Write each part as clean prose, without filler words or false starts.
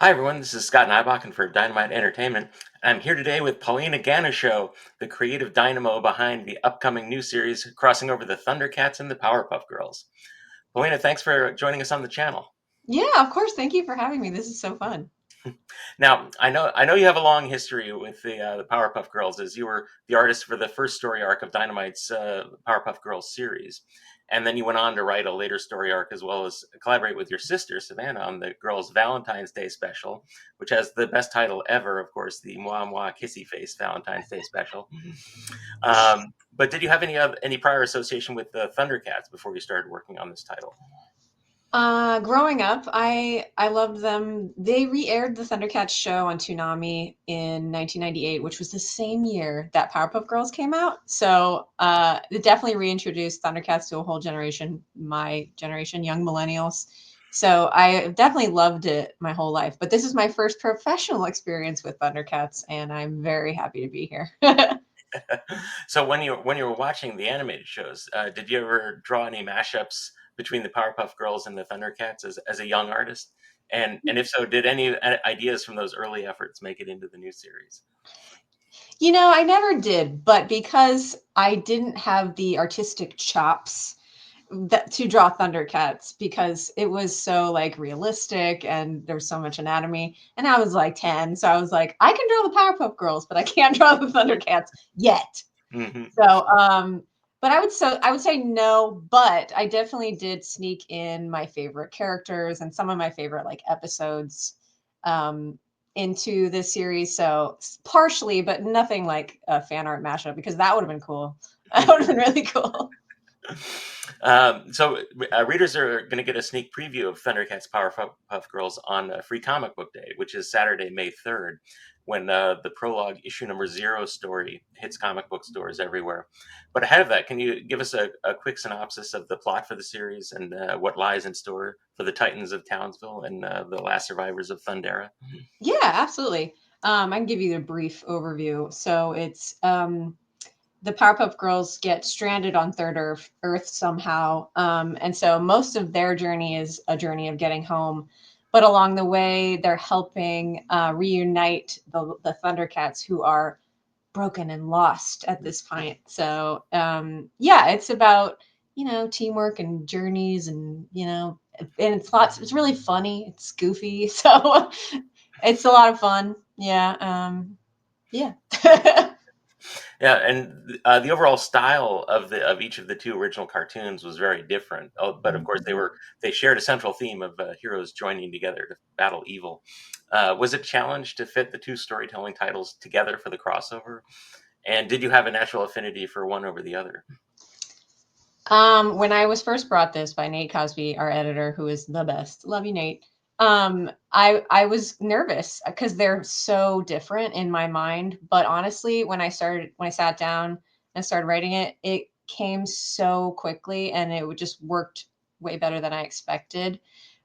Hi, everyone. This is Scott Nybakken for Dynamite Entertainment. I'm here today with Paulina Ganucheu, the creative dynamo behind the upcoming new series crossing over the Thundercats and the Powerpuff Girls. Paulina, thanks for joining us on the channel. Yeah, of course. Thank you for having me. This is so fun. Now, I know you have a long history with the Powerpuff Girls, as you were the artist for the first story arc of Dynamite's Powerpuff Girls series, and then you went on to write a later story arc as well as collaborate with your sister Savannah on the Girls' Valentine's Day special, which has the best title ever, of course, the Moi Moi Kissy Face Valentine's Day special. But did you have any prior association with the Thundercats before you started working on this title? Growing up, I loved them. They re-aired the Thundercats show on Toonami in 1998, which was the same year that Powerpuff Girls came out. So it definitely reintroduced Thundercats to a whole generation, my generation, young millennials. So I definitely loved it my whole life. But this is my first professional experience with Thundercats, and I'm very happy to be here. So when you were watching the animated shows, did you ever draw any mashups between the Powerpuff Girls and the Thundercats as a young artist? And if so, did any ideas from those early efforts make it into the new series? I never did, but because I didn't have the artistic chops to draw Thundercats because it was so like realistic and there's so much anatomy. And I was like 10, so I was like, I can draw the Powerpuff Girls, but I can't draw the Thundercats yet. Hmm. So, but I would say no, but I definitely did sneak in my favorite characters and some of my favorite like episodes um, into this series. So partially, but nothing like a fan art mashup because that would have been cool. That would have been really cool. So readers are going to get a sneak preview of Thundercats Powerpuff Girls on Free Comic Book Day, which is Saturday, May 3rd, when the prologue issue number 0 story hits comic book stores everywhere. But ahead of that, can you give us a quick synopsis of the plot for the series and what lies in store for the Titans of Townsville and the last survivors of Thundera? Yeah, absolutely. I can give you a brief overview. So it's the Powerpuff Girls get stranded on Third Earth somehow, and so most of their journey is a journey of getting home. But along the way, they're helping reunite the Thundercats who are broken and lost at this point. So yeah, it's about teamwork and journeys, and and it's lots. It's really funny. It's goofy, so it's a lot of fun. Yeah, yeah. Yeah, and the overall style of each of the two original cartoons was very different. Oh, but of course, they shared a central theme of heroes joining together to battle evil. Was it a challenge to fit the two storytelling titles together for the crossover? And did you have a natural affinity for one over the other? When I was first brought this by Nate Cosby, our editor, who is the best, love you, Nate. I was nervous because they're so different in my mind. But honestly, when I sat down and started writing it, it came so quickly, and it just worked way better than I expected.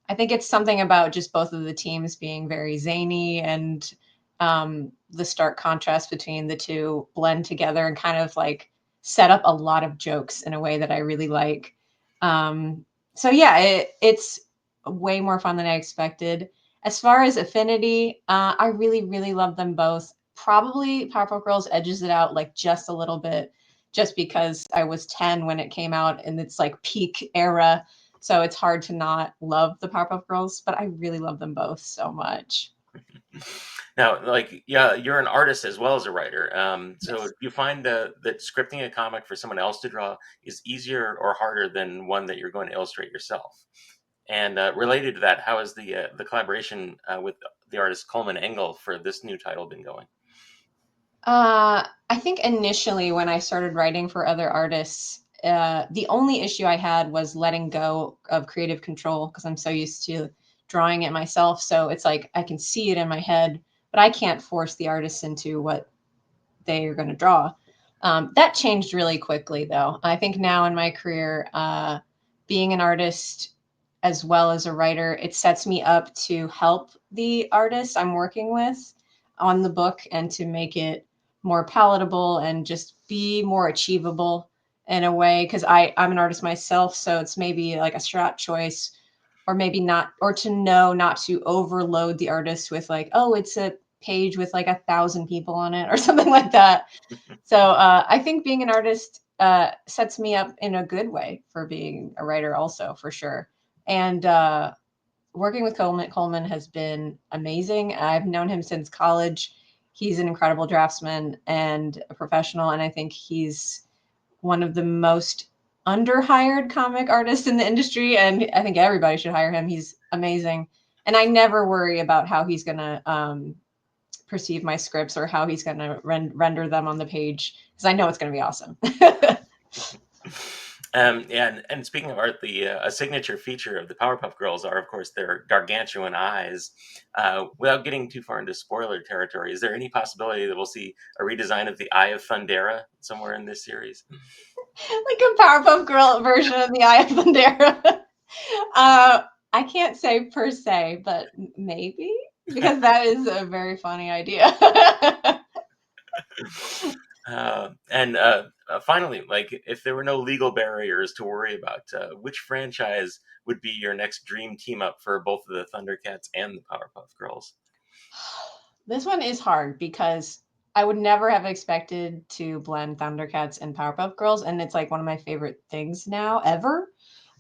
I think it's something about just both of the teams being very zany, and the stark contrast between the two blend together and kind of like set up a lot of jokes in a way that I really like. So yeah, it's way more fun than I expected. As far as affinity, I really, really love them both. Probably Powerpuff Girls edges it out like just a little bit, just because I was 10 when it came out and it's like peak era. So it's hard to not love the Powerpuff Girls, but I really love them both so much. Now, like, yeah, you're an artist as well as a writer. So Yes. do you find that scripting a comic for someone else to draw is easier or harder than one that you're going to illustrate yourself? And related to that, how has the collaboration with the artist Coleman Engel for this new title been going? I think initially when I started writing for other artists, the only issue I had was letting go of creative control because I'm so used to drawing it myself. So it's like I can see it in my head, but I can't force the artists into what they are going to draw. That changed really quickly, though. I think now in my career, being an artist as well as a writer, it sets me up to help the artists I'm working with on the book and to make it more palatable and just be more achievable in a way. Because I'm an artist myself, so it's maybe like a strat choice or maybe not, or to know not to overload the artist with like, oh, it's a page with like 1,000 people on it or something like that. So I think being an artist sets me up in a good way for being a writer, also for sure. And working with Coleman has been amazing. I've known him since college. He's an incredible draftsman and a professional, and I think he's one of the most underhired comic artists in the industry. And I think everybody should hire him. He's amazing, and I never worry about how he's gonna perceive my scripts or how he's gonna render them on the page because I know it's gonna be awesome. Yeah, and speaking of art, a signature feature of the Powerpuff Girls are, of course, their gargantuan eyes. Without getting too far into spoiler territory, is there any possibility that we'll see a redesign of the Eye of Thundera somewhere in this series? Like a Powerpuff Girl version of the Eye of Thundera. I can't say per se, but maybe, because that is a very funny idea. And finally, like, if there were no legal barriers to worry about, which franchise would be your next dream team up for both of the Thundercats and the Powerpuff Girls? This one is hard because I would never have expected to blend Thundercats and Powerpuff Girls, and it's like one of my favorite things now ever.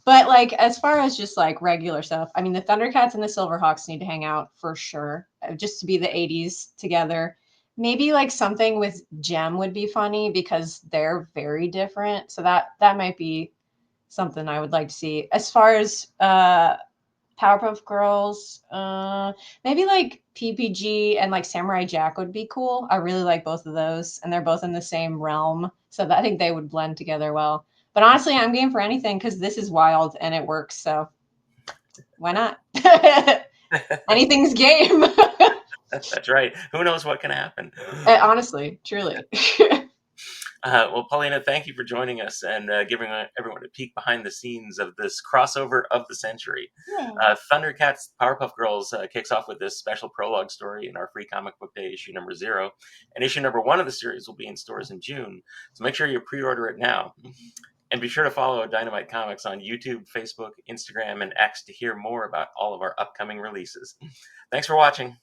But like as far as just like regular stuff, I mean the Thundercats and the Silverhawks need to hang out for sure, just to be the '80s together. Maybe like something with Gem would be funny because they're very different. So that might be something I would like to see. As far as Powerpuff Girls, maybe like PPG and like Samurai Jack would be cool. I really like both of those, and they're both in the same realm, so I think they would blend together well. But honestly, I'm game for anything because this is wild and it works. So why not? Anything's game. That's right. Who knows what can happen? Honestly, truly. Well, Paulina, thank you for joining us and giving everyone a peek behind the scenes of this crossover of the century. Yeah. Thundercats Powerpuff Girls kicks off with this special prologue story in our free comic book day issue number 0. And issue number 1 of the series will be in stores in June. So make sure you pre-order it now. And be sure to follow Dynamite Comics on YouTube, Facebook, Instagram, and X to hear more about all of our upcoming releases. Thanks for watching.